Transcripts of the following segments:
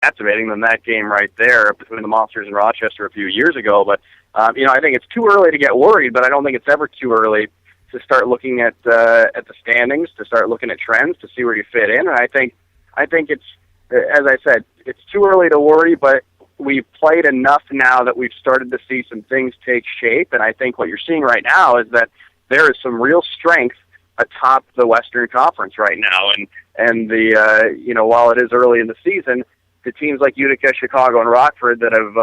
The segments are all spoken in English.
captivating than that game right there between the Monsters and Rochester a few years ago. But I think it's too early to get worried, but I don't think it's ever too early to start looking at the standings, to start looking at trends, to see where you fit in. And I think it's, as I said, it's too early to worry, but we've played enough now that we've started to see some things take shape. And I think what you're seeing right now is that there is some real strength atop the Western Conference right now. And while it is early in the season, the teams like Utica, Chicago, and Rockford that have,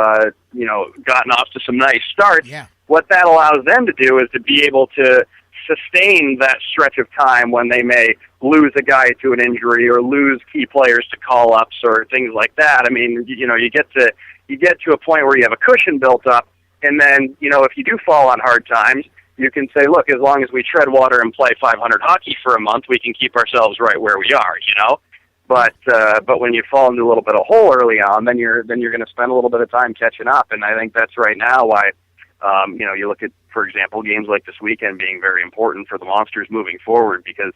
gotten off to some nice starts, what that allows them to do is to be able to sustain that stretch of time when they may lose a guy to an injury or lose key players to call-ups or things like that. I mean, you get to a point where you have a cushion built up, and then, if you do fall on hard times, you can say, look, as long as we tread water and play 500 hockey for a month, we can keep ourselves right where we are, But when you fall into a little bit of hole early on, then you're going to spend a little bit of time catching up, and I think that's right now why you look at, for example, games like this weekend being very important for the Monsters moving forward because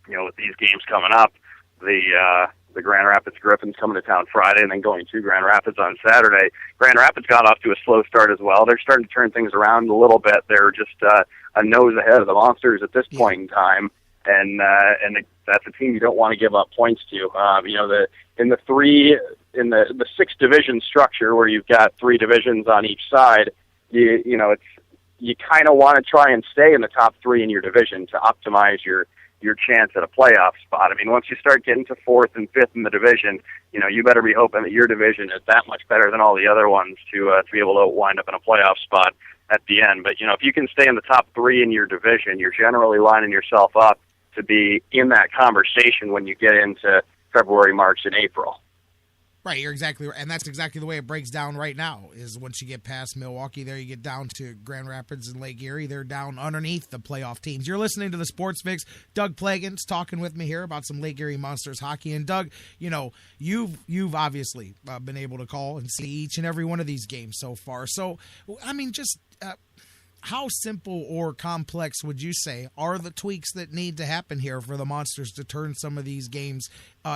with these games coming up, the Grand Rapids Griffins coming to town Friday and then going to Grand Rapids on Saturday. Grand Rapids got off to a slow start as well. They're starting to turn things around a little bit. They're just a nose ahead of the Monsters at this point in time. And that's a team you don't want to give up points to. In the six division structure where you've got three divisions on each side, you kind of want to try and stay in the top three in your division to optimize your chance at a playoff spot. I mean, once you start getting to fourth and fifth in the division, you better be hoping that your division is that much better than all the other ones to be able to wind up in a playoff spot at the end. But if you can stay in the top three in your division, you're generally lining yourself up to be in that conversation when you get into February, March, and April. Right, you're exactly right. And that's exactly the way it breaks down right now, is once you get past Milwaukee there, you get down to Grand Rapids and Lake Erie. They're down underneath the playoff teams. You're listening to the Sports Fix. Doug Plagens talking with me here about some Lake Erie Monsters hockey. And Doug, you've obviously been able to call and see each and every one of these games so far. So, I mean, just how simple or complex would you say are the tweaks that need to happen here for the Monsters to turn some of these games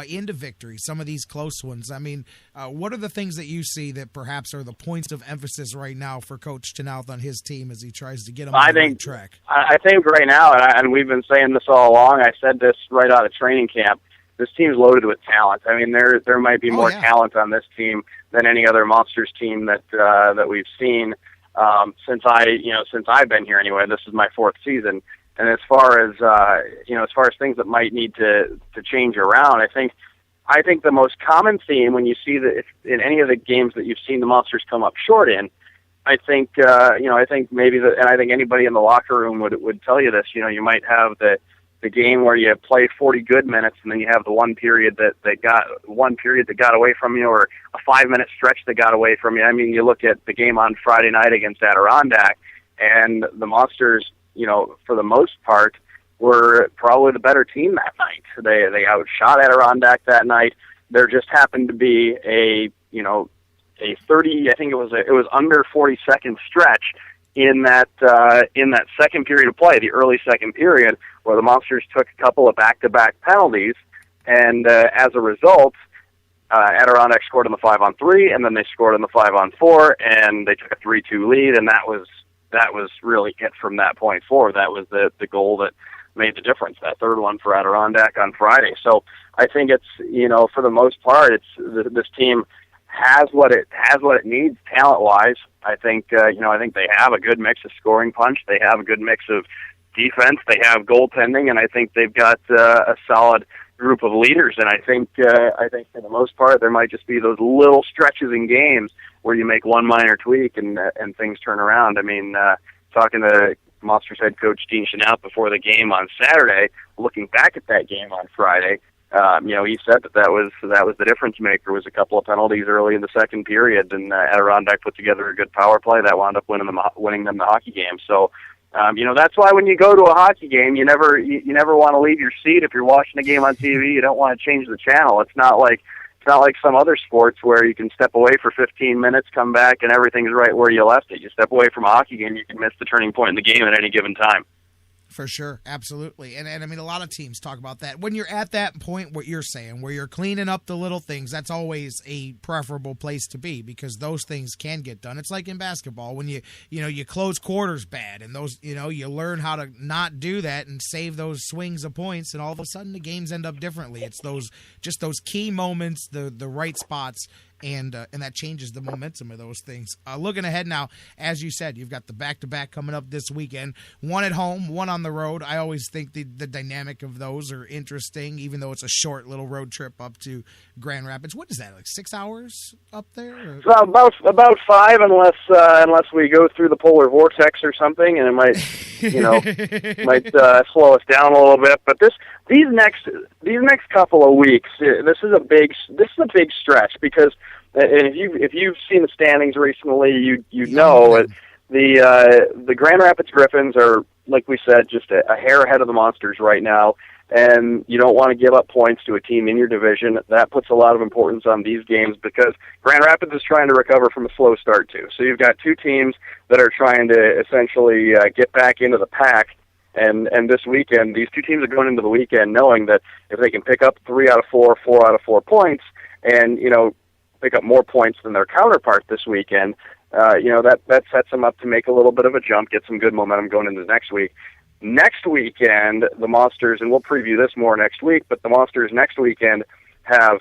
into victory, some of these close ones? I mean, what are the things that you see that perhaps are the points of emphasis right now for Coach Tannouth on his team as he tries to get them on the right track? I think right now, and we've been saying this all along, I said this right out of training camp, this team's loaded with talent. I mean, there might be more talent on this team than any other Monsters team that we've seen. Since I've been here anyway. This is my fourth season, and as far as things that might need to change around, I think the most common theme when you see that in any of the games that you've seen the Monsters come up short in, I think maybe and I think anybody in the locker room would tell you this. You might have the game where you play 40 good minutes, and then you have the one period that got away from you, or a 5-minute stretch that got away from you. I mean, you look at the game on Friday night against Adirondack, and the Monsters, for the most part, were probably the better team that night. They outshot Adirondack that night. There just happened to be a 30, I think it was under 40-second stretch in that second period of play, the early second period, where the Monsters took a couple of back-to-back penalties, and as a result, Adirondack scored on the 5-on-3, and then they scored on the 5-on-4, and they took a 3-2 lead, and that was really it from that point forward. That was the goal that made the difference, that third one for Adirondack on Friday. So I think it's, for the most part, this team has what it needs talent-wise. I think they have a good mix of scoring punch. They have a good mix of defense. They have goaltending, and I think they've got a solid group of leaders. And I think for the most part, there might just be those little stretches in games where you make one minor tweak and things turn around. I mean, talking to Monsters head coach Dean Chenault before the game on Saturday, looking back at that game on Friday, he said that was the difference maker, was a couple of penalties early in the second period, and Adirondack put together a good power play that wound up winning them the hockey game. So, that's why when you go to a hockey game, you never want to leave your seat. If you're watching a game on TV, you don't want to change the channel. It's not like some other sports where you can step away for 15 minutes, come back, and everything's right where you left it. You step away from a hockey game, you can miss the turning point in the game at any given time. For sure, absolutely. And I mean, a lot of teams talk about that. When you're at that point, what you're saying, where you're cleaning up the little things, that's always a preferable place to be because those things can get done. It's like in basketball when you close quarters bad and those, you learn how to not do that and save those swings of points, and all of a sudden the games end up differently. It's those key moments, the right spots. And that changes the momentum of those things. Looking ahead now, as you said, you've got the back-to-back coming up this weekend. One at home, one on the road. I always think the dynamic of those are interesting, even though it's a short little road trip up to Grand Rapids. What is that, like 6 hours up there? So about 5, unless we go through the polar vortex or something, and it might slow us down a little bit. But these next couple of weeks, this is a big stretch because. And if you've seen the standings recently, you know the Grand Rapids Griffins are, like we said, just a hair ahead of the Monsters right now, and you don't want to give up points to a team in your division. That puts a lot of importance on these games because Grand Rapids is trying to recover from a slow start too. So you've got two teams that are trying to essentially get back into the pack. And this weekend, these two teams are going into the weekend knowing that if they can pick up 3 out of 4, 4 out of 4 points, and pick up more points than their counterpart this weekend, that sets them up to make a little bit of a jump, get some good momentum going into next week. Next weekend, the Monsters, and we'll preview this more next week, but the Monsters next weekend have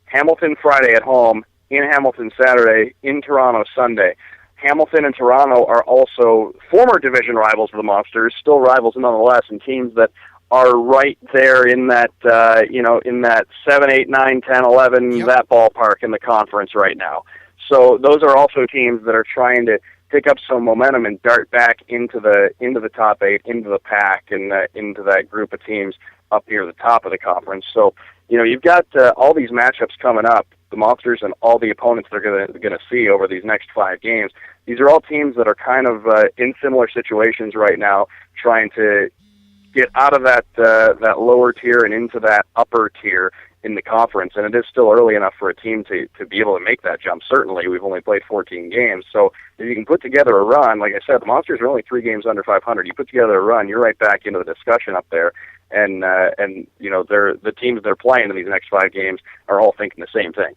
Hamilton Friday at home, in Hamilton Saturday, in Toronto Sunday. Hamilton and Toronto are also former division rivals of the Monsters, still rivals nonetheless, and teams that are right there in that, in that 7, 8, 9, 10, 11, yep, that ballpark in the conference right now. So those are also teams that are trying to pick up some momentum and dart back into the top 8, into the pack, and into that group of teams up near the top of the conference. So, you've got all these matchups coming up, the Monsters and all the opponents they're going to see over these next 5 games. These are all teams that are kind of in similar situations right now, trying to get out of that lower tier and into that upper tier in the conference, and it is still early enough for a team to be able to make that jump. Certainly, we've only played 14 games, so if you can put together a run, like I said, the Monsters are only 3 games under 500. You put together a run, you're right back into the discussion up there, and the teams they're playing in these next 5 games are all thinking the same thing.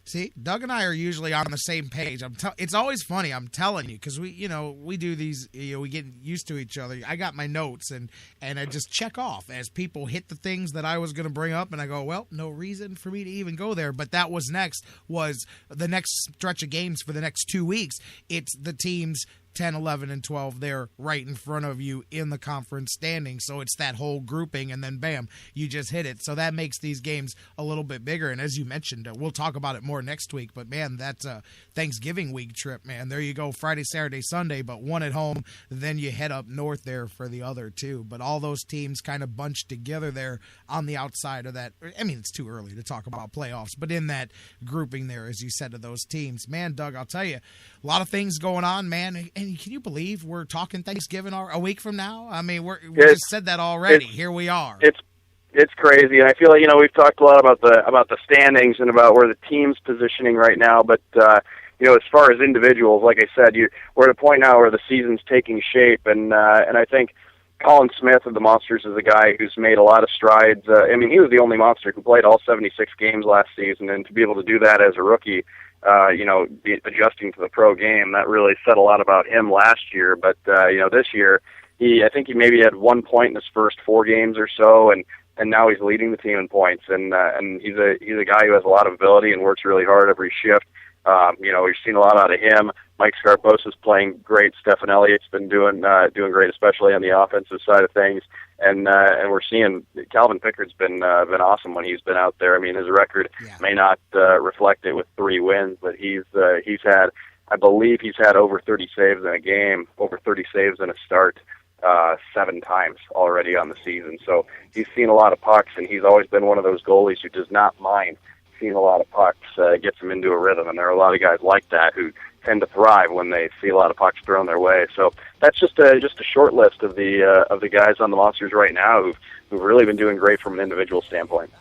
See, Doug and I are usually on the same page. It's always funny, I'm telling you, because we do these, we get used to each other. I got my notes, and I just check off as people hit the things that I was going to bring up, and I go, well, no reason for me to even go there. But that was the next stretch of games for the next 2 weeks. It's the teams 10, 11, and 12 there right in front of you in the conference standings. So it's that whole grouping, and then bam, you just hit it. So that makes these games a little bit bigger. And as you mentioned, we'll talk about it more next week. But, man, that's a Thanksgiving week trip, man. There you go, Friday, Saturday, Sunday, but one at home. Then you head up north there for the other two. But all those teams kind of bunched together there on the outside of that. I mean, it's too early to talk about playoffs, but in that grouping there, as you said, of those teams. Man, Doug, I'll tell you, a lot of things going on, man. And can you believe we're talking Thanksgiving a week from now? I mean, we just said that already. Here we are. It's crazy, and I feel like we've talked a lot about the standings and about where the team's positioning right now. But as far as individuals, like I said, we're at a point now where the season's taking shape, and I think Colin Smith of the Monsters is a guy who's made a lot of strides. He was the only Monster who played all 76 games last season, and to be able to do that as a rookie, adjusting to the pro game, that really said a lot about him last year. But this year, I think he maybe had 1 point in his first 4 games or so, and now he's leading the team in points. And he's a guy who has a lot of ability and works really hard every shift. We've seen a lot out of him. Mike Scarposa's playing great. Stephen Elliott's been doing great, especially on the offensive side of things. And we're seeing Calvin Pickard's been awesome when he's been out there. I mean, his record may not reflect it with 3 wins, but he's had, I believe he's had over 30 saves in a game, over 30 saves in a start 7 times already on the season. So he's seen a lot of pucks, and he's always been one of those goalies who does not mind seeing a lot of pucks, gets them into a rhythm, and there are a lot of guys like that who tend to thrive when they see a lot of pucks thrown their way. So that's just a short list of the guys on the Monsters right now who've really been doing great from an individual standpoint.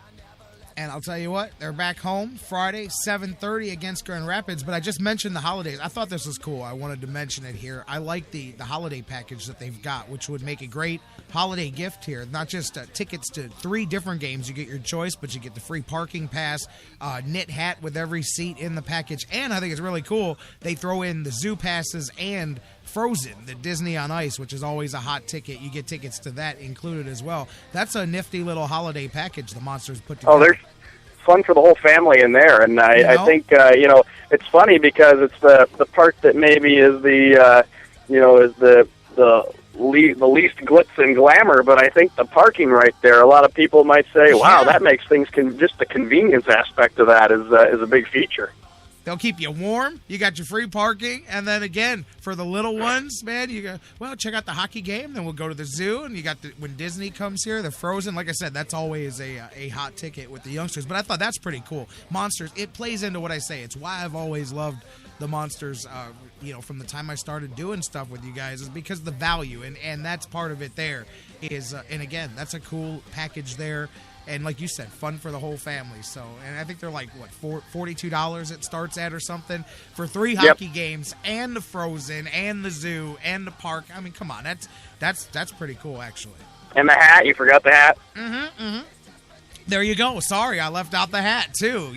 And I'll tell you what, they're back home Friday, 7:30 against Grand Rapids. But I just mentioned the holidays. I thought this was cool. I wanted to mention it here. I like the holiday package that they've got, which would make a great holiday gift here. Not just tickets to 3 different games. You get your choice, but you get the free parking pass, knit hat with every seat in the package. And I think it's really cool, they throw in the zoo passes and Frozen, the Disney on Ice, which is always a hot ticket. You get tickets to that included as well. That's a nifty little holiday package the Monsters put together. Oh, there's fun for the whole family in there, and I think it's funny because it's the part that maybe is the least glitz and glamour, but I think the parking right there, a lot of people might say, wow, that makes things, just the convenience aspect of that is a big feature. They'll keep you warm. You got your free parking. And then, again, for the little ones, man, you go, well, check out the hockey game. Then we'll go to the zoo. And you got when Disney comes here, the Frozen. Like I said, that's always a hot ticket with the youngsters. But I thought that's pretty cool. Monsters, it plays into what I say. It's why I've always loved the Monsters, from the time I started doing stuff with you guys, is because of the value. And that's part of it there. And, again, that's a cool package there. And like you said, fun for the whole family. So, and I think they're like, $42 it starts at or something for 3 hockey games and the Frozen and the zoo and the park. I mean, come on, that's pretty cool, actually. And the hat, you forgot the hat? Mm-hmm. There you go. Sorry, I left out the hat, too,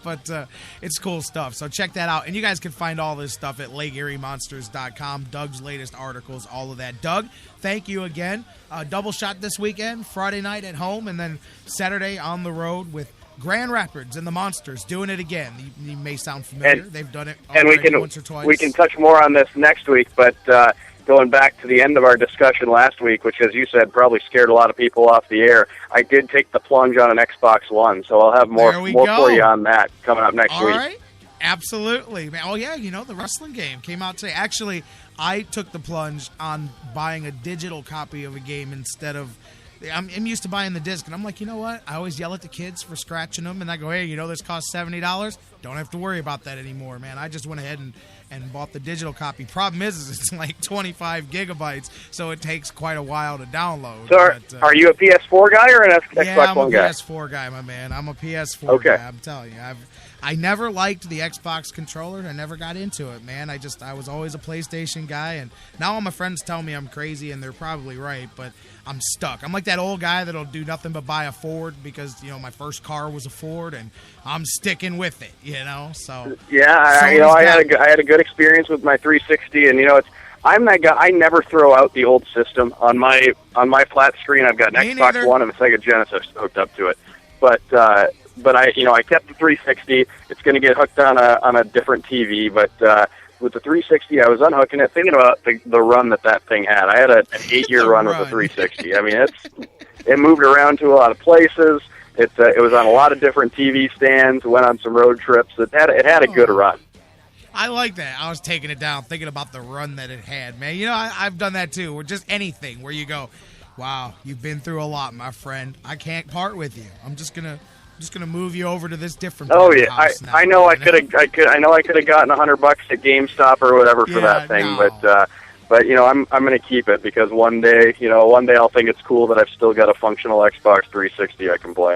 But it's cool stuff. So check that out. And you guys can find all this stuff at LakeErieMonsters.com. Doug's latest articles, all of that. Doug, thank you again. Double shot this weekend, Friday night at home, and then Saturday on the road with Grand Rapids and the Monsters doing it again. You may sound familiar. They've done it once or twice. We can touch more on this next week, but going back to the end of our discussion last week, which, as you said, probably scared a lot of people off the air, I did take the plunge on an Xbox One, so I'll have more for you on that coming up next week. All right. Absolutely. Oh, yeah, the wrestling game came out today. Actually, I took the plunge on buying a digital copy of a game instead of... I'm used to buying the disc, and I'm like, you know what? I always yell at the kids for scratching them, and I go, hey, this costs $70? Don't have to worry about that anymore, man. I just went ahead and bought the digital copy. Problem is it's like 25 gigabytes, so it takes quite a while to download. So are you a PS4 guy or an Xbox One guy? Yeah, I'm a PS4 guy, my man. I'm a PS4 guy, I'm telling you. I never liked the Xbox controller. I never got into it, man. I was always a PlayStation guy, and now all my friends tell me I'm crazy, and they're probably right, but I'm stuck. I'm like that old guy that'll do nothing but buy a Ford because, my first car was a Ford, and I'm sticking with it, So yeah, I had a good experience with my 360, and I'm that guy. I never throw out the old system on my flat screen. I've got an Xbox One and a Sega Genesis hooked up to it, but I kept the 360. It's going to get hooked on a different TV, but with the 360, I was unhooking it, thinking about the run that thing had. I had an 8-year run with the 360. I mean, it moved around to a lot of places. It was on a lot of different TV stands. Went on some road trips. It had a good run. I like that. I was taking it down, thinking about the run that it had, man. I've done that too. Or just anything where you go, wow, you've been through a lot, my friend. I can't part with you. I'm just gonna move you over to this different. Oh yeah, I know I could have gotten $100 at GameStop or whatever for that thing, no. But I'm going to keep it because one day I'll think it's cool that I've still got a functional Xbox 360 I can play.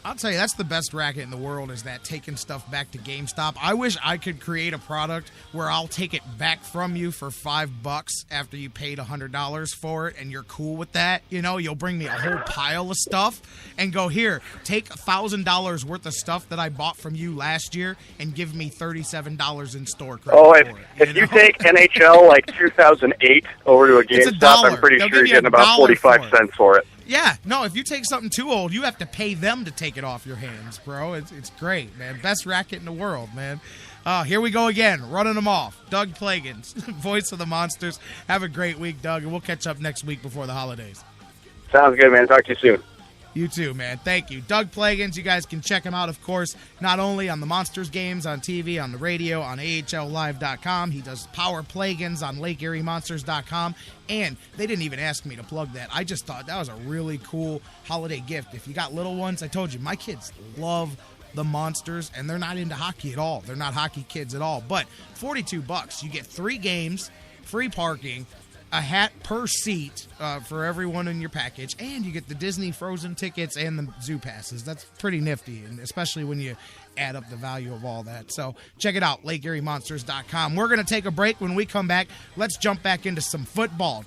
I'll tell you, that's the best racket in the world, is that taking stuff back to GameStop. I wish I could create a product where I'll take it back from you for $5 after you paid $100 for it, and you're cool with that. You'll bring me a whole pile of stuff and go, here, take $1,000 worth of stuff that I bought from you last year and give me $37 in store credit for it. If you take NHL like 2008 over to a GameStop, I'm pretty sure you're getting about 45 cents for it. Yeah, no, if you take something too old, you have to pay them to take it off your hands, bro. It's great, man. Best racket in the world, man. Here we go again, running them off. Doug Plagens, voice of the Monsters. Have a great week, Doug, and we'll catch up next week before the holidays. Sounds good, man. Talk to you soon. You too, man. Thank you. Doug Plagens, you guys can check him out, of course, not only on the Monsters games on TV, on the radio, on AHLlive.com. He does Power Plagens on LakeErieMonsters.com. And they didn't even ask me to plug that. I just thought that was a really cool holiday gift. If you got little ones, I told you, my kids love the Monsters, and they're not into hockey at all. They're not hockey kids at all. But $42, you get 3 games, free parking, a hat per seat for everyone in your package, and you get the Disney Frozen tickets and the zoo passes. That's pretty nifty, and especially when you add up the value of all that. So check it out, LakeErieMonsters.com. We're going to take a break. When we come back, let's jump back into some football.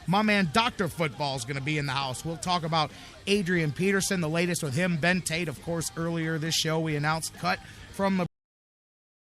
My man Dr. Football is going to be in the house. We'll talk about Adrian Peterson, the latest with him. Ben Tate, of course, earlier this show we announced cut from the